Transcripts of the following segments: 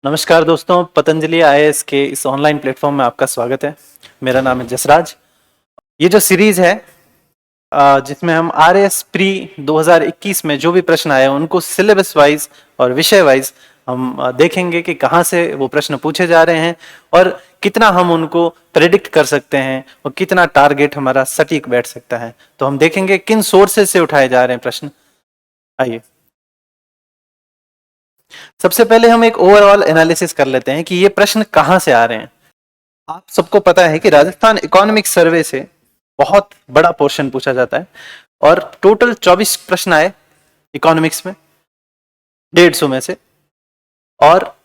नमस्कार दोस्तों, पतंजलि आईएएस के इस ऑनलाइन प्लेटफॉर्म में आपका स्वागत है। मेरा नाम है जसराज। ये जो सीरीज है जिसमें हम आरएएस प्री 2021 में जो भी प्रश्न आए उनको सिलेबस वाइज और विषय वाइज हम देखेंगे कि कहाँ से वो प्रश्न पूछे जा रहे हैं और कितना हम उनको प्रेडिक्ट कर सकते हैं और कितना टारगेट हमारा सटीक बैठ सकता है। तो हम देखेंगे किन सोर्सेज से उठाए जा रहे हैं प्रश्न। आइए सबसे पहले हम एक ओवरऑल एनालिसिस कर लेते हैं कि ये प्रश्न कहां से आ रहे हैं। आप सबको पता है कि राजस्थान इकोनॉमिक सर्वे से बहुत बड़ा पोर्शन पूछा जाता है और टोटल 24 प्रश्न आए इकोनॉमिक्स में 150 में से, और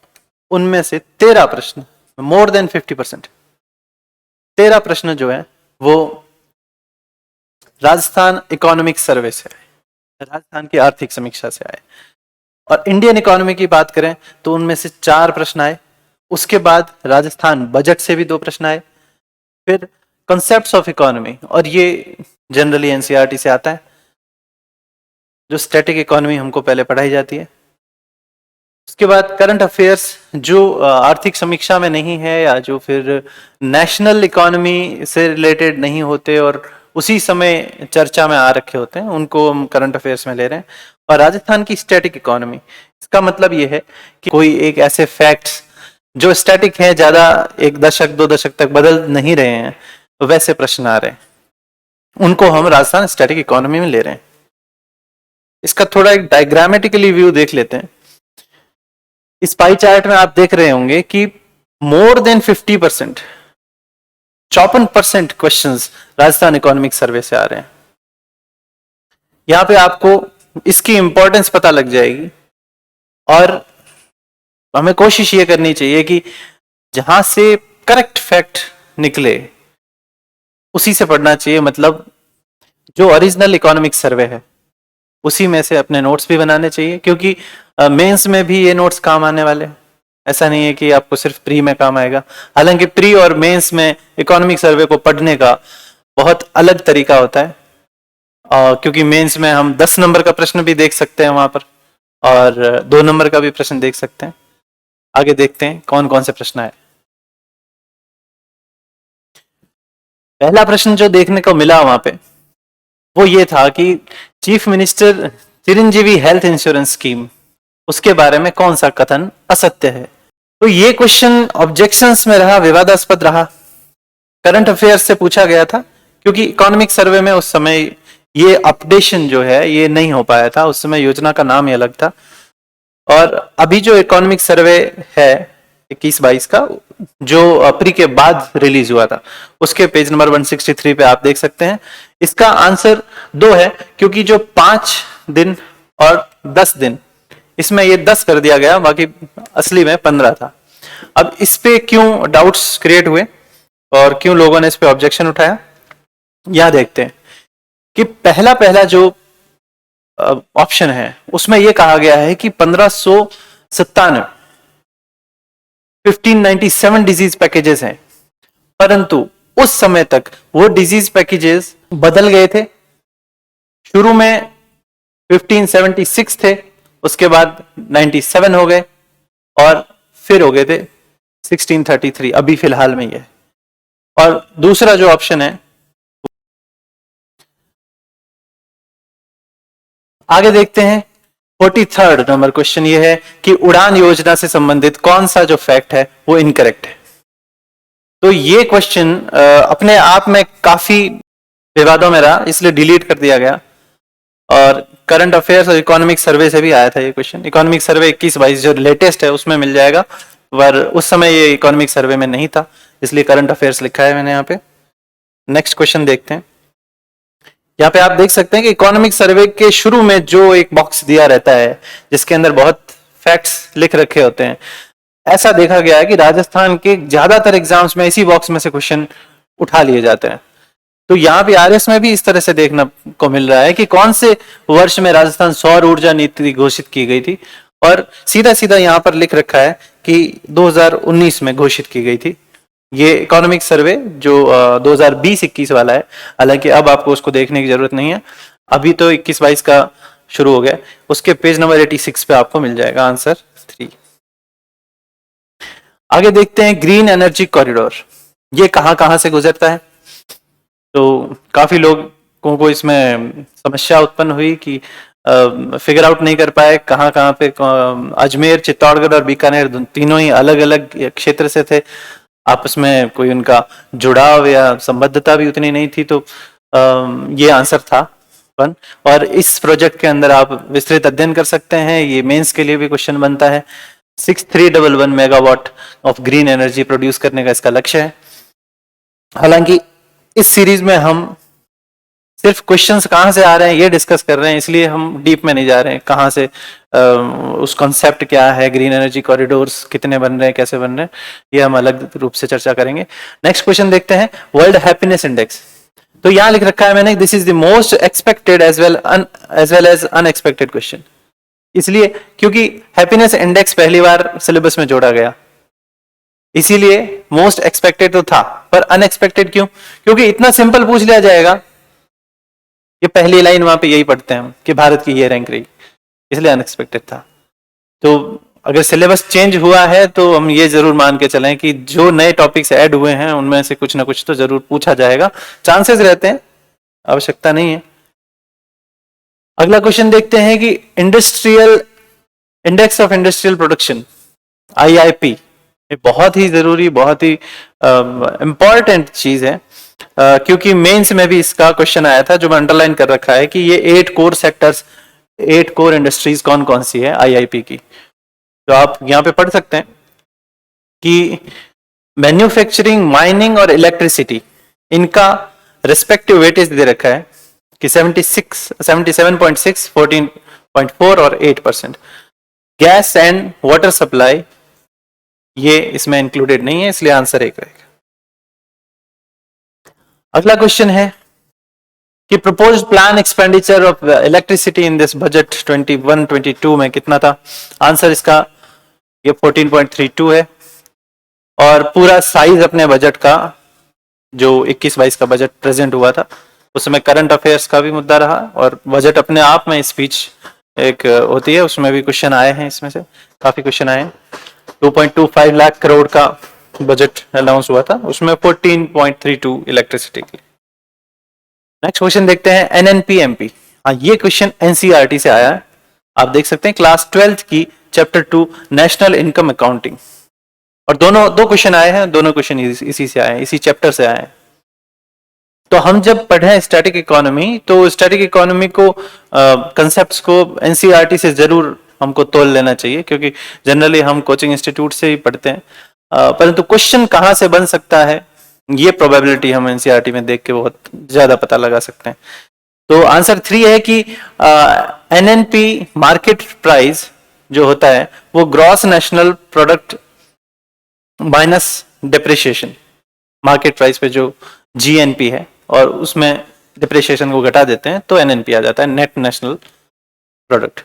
उनमें से 13 प्रश्न, मोर देन 50%, 13 प्रश्न जो है वो राजस्थान इकोनॉमिक सर्वे से आए, राजस्थान की आर्थिक समीक्षा से आए। और इंडियन इकोनॉमी की बात करें तो उनमें से 4 प्रश्न आए। उसके बाद राजस्थान बजट से भी 2 प्रश्न आए। फिर कॉन्सेप्ट्स ऑफ इकोनॉमी, और ये जनरली एनसीईआरटी से आता है, जो स्टैटिक इकोनॉमी हमको पहले पढ़ाई जाती है। उसके बाद करंट अफेयर्स जो आर्थिक समीक्षा में नहीं है या जो फिर नेशनल इकोनॉमी से रिलेटेड नहीं होते और उसी समय चर्चा में आ रखे होते हैं, उनको हम करंट अफेयर्स में ले रहे हैं। और राजस्थान की स्टैटिक इकोनॉमी, इसका मतलब ये है कि कोई एक ऐसे फैक्ट्स जो स्टैटिक हैं, ज्यादा 1 दशक 2 दशक तक बदल नहीं रहे हैं, तो वैसे प्रश्न आ रहे हैं, उनको हम राजस्थान स्टैटिक इकोनॉमी में ले रहे हैं। इसका थोड़ा एक डायग्रामेटिकली व्यू देख लेते हैं। इस पाई चार्ट में आप देख रहे होंगे कि more than 50%, 54% questions Rajasthan economic survey से आ रहे हैं। यहां पे आपको इसकी इंपॉर्टेंस पता लग जाएगी और हमें कोशिश ये करनी चाहिए कि जहां से करेक्ट फैक्ट निकले उसी से पढ़ना चाहिए। मतलब जो ओरिजिनल इकोनॉमिक सर्वे है उसी में से अपने नोट्स भी बनाने चाहिए, क्योंकि मेंस में भी ये नोट्स काम आने वाले हैं। ऐसा नहीं है कि आपको सिर्फ प्री में काम आएगा। हालांकि प्री और मेंस में इकोनॉमिक सर्वे को पढ़ने का बहुत अलग तरीका होता है, क्योंकि मेंस में हम 10 नंबर का प्रश्न भी देख सकते हैं वहां पर, और 2 नंबर का भी प्रश्न देख सकते हैं। आगे देखते हैं कौन कौन से प्रश्न आए। पहला प्रश्न जो देखने को मिला वहां पे वो ये था कि chief minister Chiranjeevi health insurance scheme, उसके बारे में कौन सा कथन असत्य है। तो ये क्वेश्चन ऑब्जेक्शंस में रहा, विवादास्पद रहा। करंट अफेयर्स से पूछा गया था क्योंकि इकोनॉमिक सर्वे में उस समय ये अपडेशन जो है ये नहीं हो पाया था, उस समय योजना का नाम ही अलग था। और अभी जो इकोनॉमिक सर्वे है 21-22 का, जो प्री के बाद रिलीज हुआ था, उसके पेज नंबर 163 पे आप देख सकते हैं। इसका आंसर 2 है, क्योंकि जो 5 दिन और 10 दिन, इसमें ये 10 कर दिया गया, बाकी असली में 15 था। अब इस पे क्यों डाउट्स क्रिएट हुए और क्यों लोगों ने इस पे ऑब्जेक्शन उठाया, यह देखते हैं कि पहला जो ऑप्शन है उसमें यह कहा गया है कि 1597 डिजीज पैकेजेस हैं, परंतु उस समय तक वो डिजीज पैकेजेस बदल गए थे। शुरू में 1576 थे, उसके बाद 97 हो गए और फिर हो गए थे 1633, अभी फिलहाल में ये। और दूसरा जो ऑप्शन है, आगे देखते हैं। 43rd नंबर क्वेश्चन ये है कि उड़ान योजना से संबंधित कौन सा जो फैक्ट है वो इनकरेक्ट है। तो ये क्वेश्चन अपने आप में काफी विवादों में रहा, इसलिए डिलीट कर दिया गया। और करंट अफेयर्स और इकोनॉमिक सर्वे से भी आया था ये क्वेश्चन। इकोनॉमिक सर्वे 21-22 जो लेटेस्ट है उसमें मिल जाएगा, पर उस समय ये इकोनॉमिक सर्वे में नहीं था, इसलिए करंट अफेयर्स लिखा है मैंने यहाँ पे। नेक्स्ट क्वेश्चन देखते हैं। यहाँ पे आप देख सकते हैं कि इकोनॉमिक सर्वे के शुरू में जो एक बॉक्स दिया रहता है जिसके अंदर बहुत फैक्ट्स लिख रखे होते हैं, ऐसा देखा गया है कि राजस्थान के ज्यादातर एग्जाम्स में इसी बॉक्स में से क्वेश्चन उठा लिए जाते हैं। तो यहाँ पे आरएस में भी इस तरह से देखने को मिल रहा है कि कौन से वर्ष में राजस्थान सौर ऊर्जा नीति घोषित की गई थी, और सीधा सीधा यहाँ पर लिख रखा है कि 2019 में घोषित की गई थी। ये इकोनॉमिक सर्वे जो 2020-21 वाला है, हालांकि अब आपको उसको देखने की जरूरत नहीं है, अभी तो 21-22 का शुरू हो गया। उसके पेज नंबर 86 पे आपको मिल जाएगा आंसर 3। आगे देखते हैं ग्रीन एनर्जी कॉरिडोर, ये कहाँ कहाँ से गुजरता है। तो काफी लोगों को इसमें समस्या उत्पन्न हुई कि फिगर आउट नहीं कर पाए कहाँ कहाँ पे। अजमेर, चित्तौड़गढ़ और बीकानेर तीनों ही अलग अलग क्षेत्र से थे, आपस में कोई उनका जुड़ाव या संबद्धता भी उतनी नहीं थी। तो ये आंसर था वन। और इस प्रोजेक्ट के अंदर आप विस्तृत अध्ययन कर सकते हैं, ये मेंस के लिए भी क्वेश्चन बनता है। 6311 megawatt of green energy produce करने का इसका लक्ष्य है। हालांकि इस सीरीज में हम सिर्फ क्वेश्चंस कहाँ से आ रहे हैं ये डिस्कस कर रहे हैं, इसलिए हम डीप में नहीं जा रहे हैं कहाँ से उस कॉन्सेप्ट क्या है, ग्रीन एनर्जी कॉरिडोर्स कितने बन रहे हैं, कैसे बन रहे हैं, ये हम अलग रूप से चर्चा करेंगे। नेक्स्ट क्वेश्चन देखते हैं, वर्ल्ड हैप्पीनेस इंडेक्स। तो यहां लिख रखा है मैंने, this is the most expected as well as unexpected question, इसलिए क्योंकि हैप्पीनेस इंडेक्स पहली बार सिलेबस में जोड़ा गया, इसीलिए मोस्ट एक्सपेक्टेड तो था, पर अनएक्सपेक्टेड क्यों? क्योंकि इतना सिंपल पूछ लिया जाएगा, ये पहली लाइन वहां पे यही पढ़ते हैं हम कि भारत की ये रैंक रही, इसलिए अनएक्सपेक्टेड था। तो अगर सिलेबस चेंज हुआ है तो हम ये जरूर मान के चलें कि जो नए टॉपिक्स ऐड हुए हैं उनमें से कुछ ना कुछ तो जरूर पूछा जाएगा, चांसेस रहते हैं, आवश्यकता नहीं है। अगला क्वेश्चन देखते हैं कि industrial index of industrial production, IIP, ये बहुत ही जरूरी, बहुत ही इंपॉर्टेंट चीज है, क्योंकि मेंस में भी इसका क्वेश्चन आया था, जो मैं अंडरलाइन कर रखा है कि ये 8 कोर सेक्टर्स, 8 कोर इंडस्ट्रीज कौन कौन सी है IIP की। तो आप यहां पे पढ़ सकते हैं कि मैन्युफैक्चरिंग, माइनिंग और इलेक्ट्रिसिटी, इनका रिस्पेक्टिव वेटेज दे रखा है कि 77.6, 14.4 और 8%। गैस एंड वाटर सप्लाई ये इसमें इंक्लूडेड नहीं है, इसलिए आंसर 1 रहेगा। अगला क्वेश्चन है कि proposed plan expenditure of electricity in this budget 21-22 में कितना था? आंसर इसका ये 14.32 है। और पूरा साइज अपने बजट का, जो 21-22 का बजट प्रेजेंट हुआ था, उसमें करंट अफेयर्स का भी मुद्दा रहा, और बजट अपने आप में स्पीच एक होती है, उसमें भी क्वेश्चन आए हैं, इसमें से काफी क्वेश्चन आए हैं। 2.25 लाख करोड़ का बजट अनाउंस हुआ था, उसमें 14.32 इलेक्ट्रिसिटी की। नेक्स्ट क्वेश्चन देखते हैं, NNP-MP। हाँ, ये क्वेश्चन NCERT से आया है, आप देख सकते हैं, क्लास 12th की चैप्टर 2 नेशनल इनकम अकाउंटिंग। और दो क्वेश्चन आए हैं, दोनों क्वेश्चन इसी से आए हैं, इसी चैप्टर से आए हैं। तो हम जब पढ़े स्टैटिक इकोनॉमी, तो स्टैटिक इकोनॉमी को कंसेप्ट्स को NCERT से जरूर हमको तोल लेना चाहिए, क्योंकि जनरली हम कोचिंग इंस्टीट्यूट से ही पढ़ते हैं, परंतु क्वेश्चन कहाँ से बन सकता है ये प्रोबेबिलिटी हम NCERT में देख के बहुत ज्यादा पता लगा सकते हैं। तो आंसर 3 है कि NNP मार्केट प्राइस जो होता है वो gross national product minus depreciation, market price पे जो GNP है और उसमें डिप्रिशिएशन को घटा देते हैं तो NNP आ जाता है, net national product.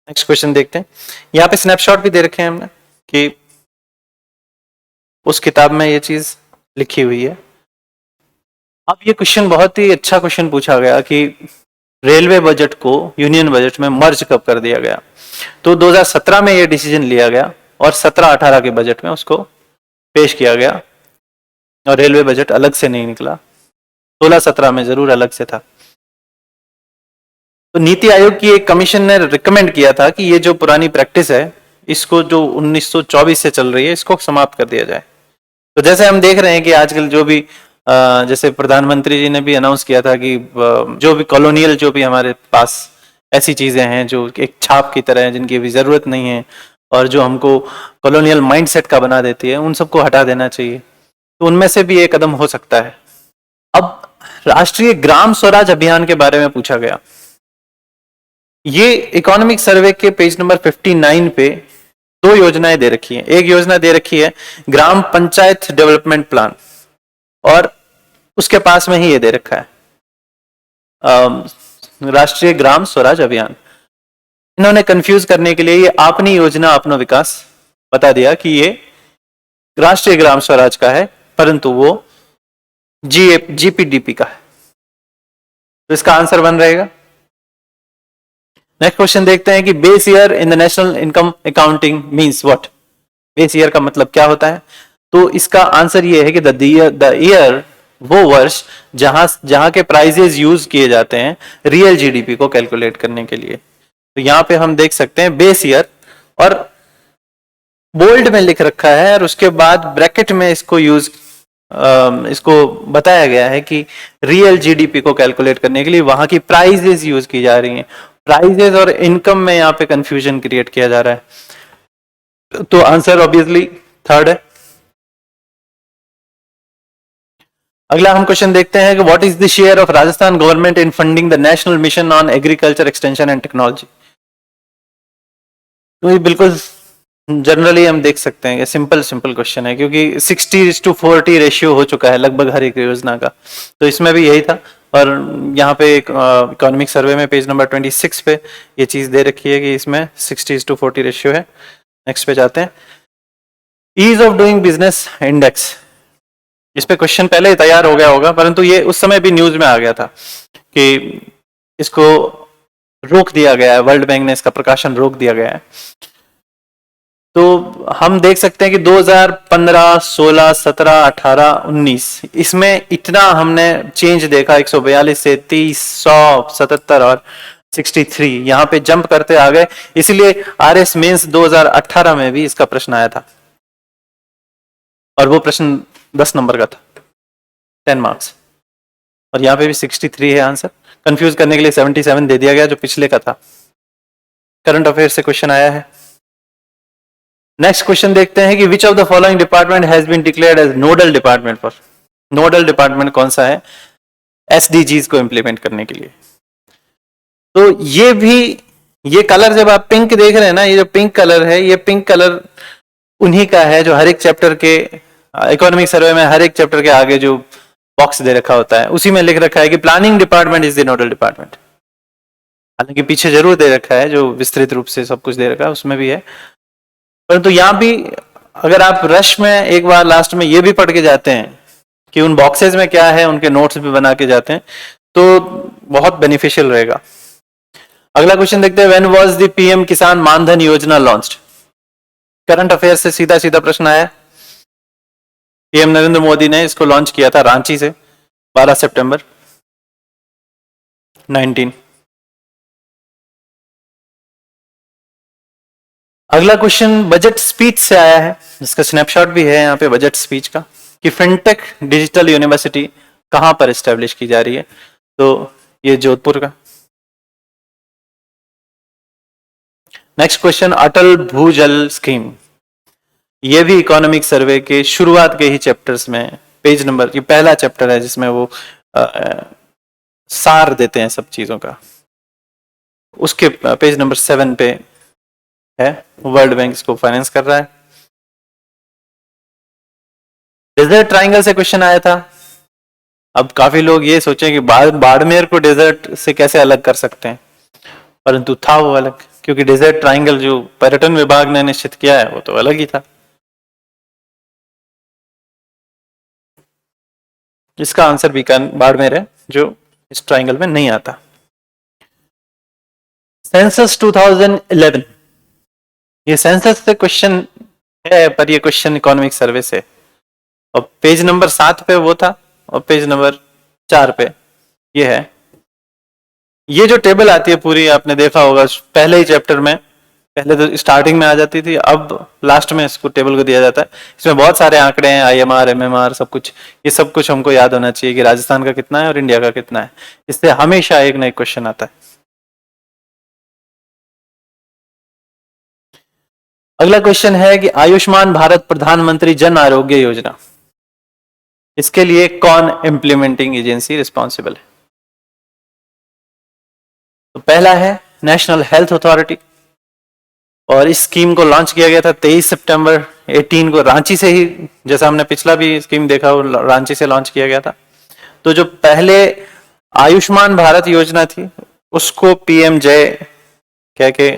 Next question देखते हैं, यहाँ पे स्नैपशॉट भी दे रखे हैं हमने कि उस किताब में ये चीज लिखी हुई है। अब ये क्वेश्चन बहुत ही अच्छा क्वेश्चन पूछा गया कि रेलवे बजट को यूनियन बजट में मर्ज कब कर दिया गया। तो 2017 में ये डिसीजन लिया गया और 17-18 के बजट में उसको पेश किया गया, और रेलवे बजट अलग से नहीं निकला, 16-17 में जरूर अलग से था। तो नीति आयोग की एक कमीशन ने रिकमेंड किया था कि ये जो पुरानी प्रैक्टिस है, इसको जो 1924 से चल रही है, इसको समाप्त कर दिया जाए। तो जैसे हम देख रहे हैं कि आजकल जो भी जैसे प्रधानमंत्री जी ने भी अनाउंस किया था कि जो भी कॉलोनियल, जो भी हमारे पास ऐसी चीजें हैं जो एक छाप की तरह है, जिनकी भी जरूरत नहीं है और जो हमको कॉलोनियल माइंडसेट का बना देती है, उन सबको हटा देना चाहिए। तो उनमें से भी एक कदम हो सकता है। अब राष्ट्रीय ग्राम स्वराज अभियान के बारे में पूछा गया। ये इकोनॉमिक सर्वे के पेज नंबर 59 पे 2 योजनाएं दे रखी हैं। एक योजना दे रखी है ग्राम पंचायत डेवलपमेंट प्लान, और उसके पास में ही ये दे रखा है राष्ट्रीय ग्राम स्वराज अभियान। इन्होंने कंफ्यूज करने के लिए ये अपनी योजना अपना विकास बता दिया कि ये राष्ट्रीय ग्राम स्वराज का है, परंतु वो GPDP का है। तो इसका आंसर बन रहेगा नेक्स्ट क्वेश्चन देखते हैं कि base year in the national income accounting means what. Base year का मतलब क्या होता है? तो इसका आंसर ये है कि द ईयर वो वर्ष जहां जहां के प्राइजेस यूज किए जाते हैं रियल जीडीपी को कैलकुलेट करने के लिए। तो यहां पे हम देख सकते हैं बेस ईयर, और बोल्ड में लिख रखा है और उसके बाद ब्रैकेट में इसको बताया गया है कि रियल जीडीपी को कैलकुलेट करने के लिए वहां की प्राइजेस यूज की जा रही हैं। प्राइजेस और इनकम में यहाँ पे कंफ्यूजन क्रिएट किया जा रहा है। तो आंसर ऑब्वियसली थर्ड है। अगला हम क्वेश्चन देखते हैं कि what is the share of Rajasthan government in funding the national mission on agriculture extension and technology. तो ये बिल्कुल जनरली हम देख सकते हैं, ये सिंपल क्वेश्चन है क्योंकि 60:40 रेशियो हो चुका है लगभग हर एक योजना का। तो इसमें भी यही था, और यहाँ पे इकोनॉमिक सर्वे में पेज नंबर 26 पे ये चीज दे रखी है कि इसमें 60:40 रेशियो है। नेक्स्ट पे जाते हैं, ease of doing business index. इस पे क्वेश्चन पहले ही तैयार हो गया होगा, परंतु ये उस समय भी न्यूज में आ गया था कि इसको रोक दिया गया है, वर्ल्ड बैंक ने इसका प्रकाशन रोक दिया गया है। तो हम देख सकते हैं कि 2015, 16, 17, 18, 19 इसमें इतना हमने चेंज देखा, 142 से 30, 100, 77 और 63 यहाँ पे जंप करते आ गए। इसलिए आरएस मेंस 2018 में भी इसका प्रश्न आया था, और वो प्रश्न 10 नंबर का था, 10 मार्क्स, और यहाँ पे भी 63 है आंसर। कंफ्यूज करने के लिए 77 दे दिया गया जो पिछले का था। करंट अफेयर से क्वेश्चन आया है। नेक्स्ट क्वेश्चन देखते हैं कि which of the following department has been declared as nodal department for. Nodal department कौन सा है एसडीजीज को इंप्लीमेंट करने के लिए? तो ये भी, ये कलर जब आप पिंक देख रहे हैं ना, ये जो पिंक कलर है, ये पिंक कलर उन्हीं का है जो हर एक चैप्टर के इकोनॉमिक सर्वे में हर एक चैप्टर के आगे जो बॉक्स दे रखा होता है उसी में लिख रखा है कि planning department is the nodal department. हालांकि पीछे जरूर दे रखा है जो विस्तृत रूप से सब कुछ दे रखा है उसमें भी है, परंतु यहां भी अगर आप रश में एक बार लास्ट में ये भी पढ़ के जाते हैं कि उन बॉक्सेस में क्या है, उनके नोट्स भी बना के जाते हैं, तो बहुत बेनिफिशियल रहेगा। अगला क्वेश्चन देखते हैं, व्हेन वाज द पीएम किसान मानधन योजना लॉन्च्ड। करंट अफेयर से सीधा सीधा प्रश्न आया। पीएम नरेंद्र मोदी ने इसको लॉन्च किया था रांची से 12 सितंबर 19। अगला क्वेश्चन बजट स्पीच से आया है, इसका स्नैपशॉट भी है यहाँ पे बजट स्पीच का, कि फिनटेक डिजिटल यूनिवर्सिटी कहां पर एस्टेब्लिश की जा रही है। तो ये जोधपुर का। नेक्स्ट क्वेश्चन, अटल भूजल स्कीम। ये भी इकोनॉमिक सर्वे के शुरुआत के ही चैप्टर्स में पेज नंबर, ये पहला चैप्टर है जिसमें वो सार देते हैं सब चीजों का, उसके पेज नंबर 7 पे है। वर्ल्ड बैंक इसको फाइनेंस कर रहा है। डेजर्ट ट्राइंगल से क्वेश्चन आया था। अब काफी लोग ये सोचे कि बाड़मेर को डेजर्ट से कैसे अलग कर सकते हैं, परंतु था वो अलग, क्योंकि डेजर्ट ट्राइंगल जो पर्यटन विभाग ने निश्चित किया है वो तो अलग ही था। इसका आंसर भी बाड़मेर है जो इस ट्राइंगल में नहीं आता। सेंसस 2011, ये सेंसस से क्वेश्चन है पर ये क्वेश्चन इकोनॉमिक सर्वे से, और पेज नंबर 7 पे वो था और पेज नंबर 4 पे ये है। ये जो टेबल आती है पूरी, आपने देखा होगा पहले ही चैप्टर में, पहले तो स्टार्टिंग में आ जाती थी, अब लास्ट में इसको टेबल को दिया जाता है। इसमें बहुत सारे आंकड़े हैं, आईएमआर, एमएमआर, सब कुछ, ये सब कुछ हमको याद होना चाहिए कि राजस्थान का कितना है और इंडिया का कितना है। इससे हमेशा एक ना एक क्वेश्चन आता है। अगला क्वेश्चन है कि आयुष्मान भारत प्रधानमंत्री जन आरोग्य योजना, इसके लिए कौन इंप्लीमेंटिंग एजेंसी रिस्पॉन्सिबल है? तो पहला है नेशनल हेल्थ अथॉरिटी, और इस स्कीम को लॉन्च किया गया था 23 सितंबर 18 को रांची से ही, जैसा हमने पिछला भी स्कीम देखा वो रांची से लॉन्च किया गया था। तो जो पहले आयुष्मान भारत योजना थी उसको पीएम जय कह के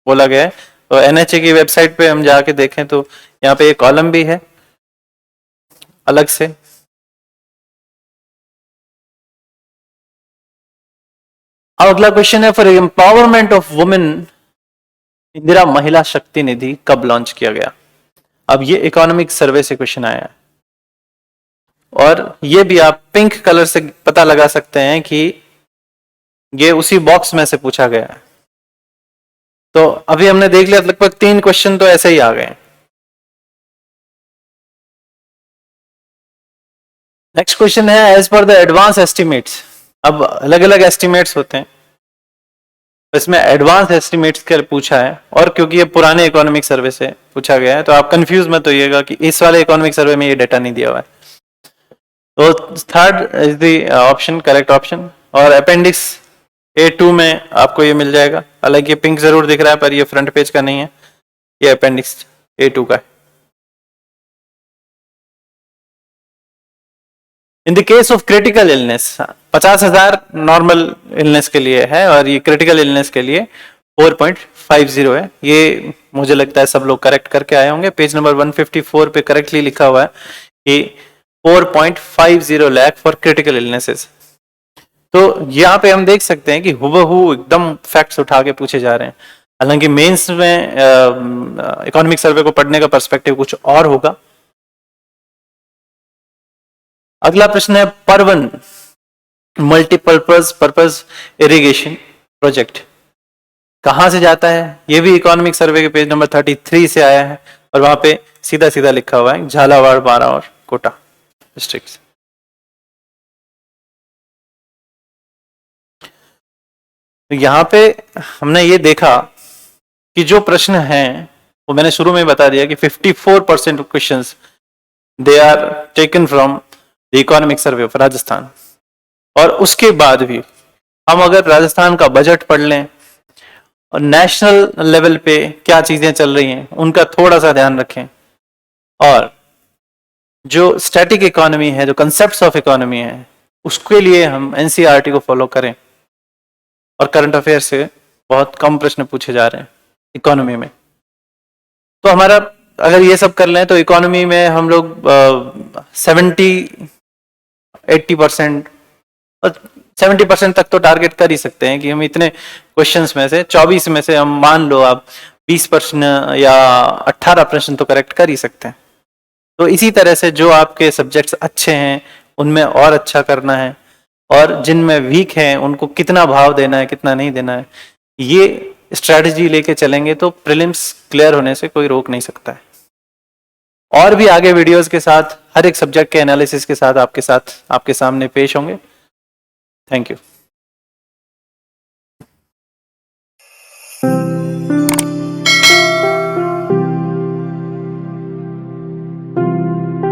बोला गया है। तो एनएचए की वेबसाइट पे हम जाके देखें तो यहाँ पे एक कॉलम भी है अलग से। अब अगला क्वेश्चन है, for empowerment of women Indira महिला शक्ति निधि कब लॉन्च किया गया? अब ये इकोनॉमिक सर्वे से क्वेश्चन आया है, और ये भी आप पिंक कलर से पता लगा सकते हैं कि ये उसी बॉक्स में से पूछा गया है। तो अभी हमने देख लिया लगभग 3 क्वेश्चन तो ऐसे ही आ गए। नेक्स्ट क्वेश्चन है, as per the advance estimates. अब अलग अलग एस्टिमेट्स होते हैं, इसमें एडवांस एस्टिमेट्स कर पूछा है, और क्योंकि ये पुराने इकोनॉमिक सर्वे से पूछा गया है तो आप कंफ्यूज मत होइएगा कि इस वाले इकोनॉमिक सर्वे में ये डेटा नहीं दिया हुआ है। तो third is the option, correct option. और अपेंडिक्स A2 में आपको ये मिल जाएगा, हालांकि ये पिंक जरूर दिख रहा है पर ये फ्रंट पेज का नहीं है, ये अपेंडिक्स A2 का है। In the case of critical illness 50,000 normal illness के लिए है, और ये क्रिटिकल इलनेस के लिए 4.50 है। ये मुझे लगता है सब लोग करेक्ट करके आए होंगे। पेज नंबर 154 पे करेक्टली लिखा हुआ है कि 4.50 लाख फॉर क्रिटिकल इलनेसेस। तो यहाँ पे हम देख सकते हैं कि हुबहू एकदम फैक्ट्स उठा के पूछे जा रहे हैं, हालांकि मेंस में इकोनॉमिक सर्वे को पढ़ने का पर्सपेक्टिव कुछ और होगा। अगला प्रश्न है, परवन मल्टीपर्पज इरिगेशन प्रोजेक्ट कहां से जाता है? ये भी इकोनॉमिक सर्वे के पेज नंबर 33 से आया है, और वहां पे सीधा सीधा लिखा हुआ है झालावाड़, बारां और कोटा डिस्ट्रिक्ट। तो यहाँ पे हमने ये देखा कि जो प्रश्न हैं वो मैंने शुरू में बता दिया कि 54% of questions they are taken from the economic survey of Rajasthan. और उसके बाद भी हम अगर राजस्थान का बजट पढ़ लें और नेशनल लेवल पे क्या चीजें चल रही हैं उनका थोड़ा सा ध्यान रखें, और जो स्टैटिक इकोनॉमी है, जो कंसेप्ट्स ऑफ इकोनॉमी है, उसके लिए हम एनसीईआरटी को फॉलो करें। और करंट अफेयर से बहुत कम प्रश्न पूछे जा रहे हैं इकोनॉमी में। तो हमारा अगर ये सब कर लें तो इकोनॉमी में हम लोग 70-80% और 70% तक तो टारगेट कर ही सकते हैं कि हम इतने क्वेश्चंस में से 24 में से हम मान लो आप 20 प्रश्न या 18 प्रश्न तो करेक्ट कर ही सकते हैं। तो इसी तरह से जो आपके सब्जेक्ट्स अच्छे हैं उनमें और अच्छा करना है, और जिनमें वीक हैं उनको कितना भाव देना है, कितना नहीं देना है, ये स्ट्रैटेजी लेके चलेंगे तो प्रीलिम्स क्लियर होने से कोई रोक नहीं सकता है। और भी आगे वीडियोस के साथ हर एक सब्जेक्ट के एनालिसिस के साथ आपके सामने पेश होंगे। Thank you.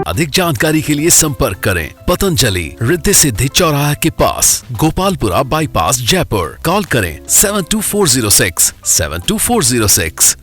अधिक जानकारी के लिए संपर्क करें पतंजलि, रिद्धि सिद्धि चौराहा के पास, गोपालपुरा बाईपास, जयपुर। कॉल करें 72406 72406।